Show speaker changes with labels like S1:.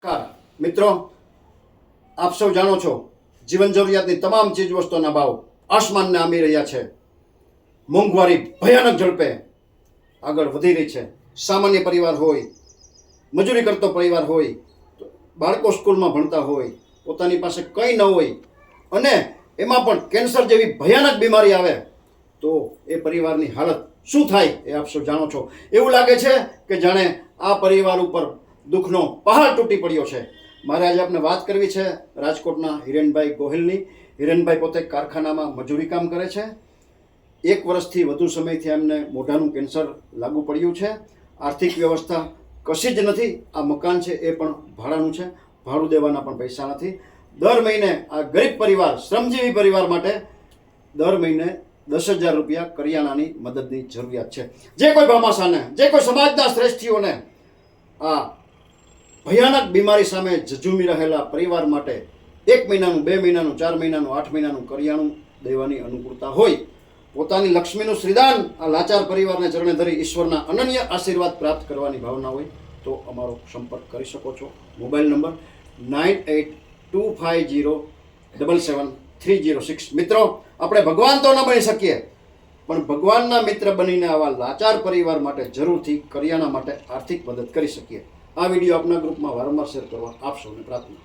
S1: મિત્રો, આપ સૌ જાણો છો જીવન જરૂરિયાતની તમામ ચીજ વસ્તુઓના ભાવ આસમાનને આંબી રહ્યા છે. મોંઘવારી ભયાનક ઝડપે આગળ વધી રહી છે. સામાન્ય પરિવાર હોય, મજૂરી કરતો પરિવાર હોય, બાળકો સ્કૂલમાં ભણતા હોય, પોતાની પાસે કંઈ ન હોય અને એમાં પણ કેન્સર જેવી ભયાનક બીમારી આવે તો એ પરિવારની હાલત શું થાય એ આપ સૌ જાણો છો. એવું લાગે છે કે જાણે આ પરિવાર ઉપર દુઃખનો પહાડ તૂટી પડ્યો છે. મારે આજે આપણે વાત કરવી છે રાજકોટના હિરેનભાઈ ગોહિલની. હિરેનભાઈ પોતે કારખાનામાં મજૂરી કામ કરે છે. 1 વર્ષથી વધુ સમયથી એમને મોઢાનું કેન્સર લાગુ પડ્યું છે. આર્થિક વ્યવસ્થા કશી જ નથી. આ મકાન છે એ પણ ભાડાનું છે, ભાડું દેવાના પણ પૈસા નથી. દર મહિને આ ગરીબ પરિવાર, શ્રમજીવી પરિવાર માટે દર મહિને 10,000 રૂપિયા કરિયાણાની મદદની જરૂરિયાત છે. જે કોઈ ભામાશાને, જે કોઈ સમાજના શ્રેષ્ઠીઓને આ ભયાનક બીમારી સામે ઝઝૂમી રહેલા પરિવાર માટે 1 મહિનાનું, 2 મહિનાનું, 4 મહિનાનું, 8 મહિનાનું કરિયાણું દેવાની અનુકૂળતા હોય, પોતાની લક્ષ્મીનું શ્રીદાન આ લાચાર પરિવારને ચરણે ધરી ઈશ્વરના અનન્ય આશીર્વાદ પ્રાપ્ત કરવાની ભાવના હોય તો અમારો સંપર્ક કરી શકો છો. Mobile number 9825077306. મિત્રો, આપણે ભગવાન તો ન બની શકીએ પણ ભગવાનના મિત્ર બનીને આવા લાચાર પરિવાર માટે જરૂરથી કરિયાણા માટે આર્થિક મદદ કરી શકીએ. આ વિડીયો આપના ગ્રુપમાં વારંવાર શેર કરવા આપ સૌને પ્રાર્થના.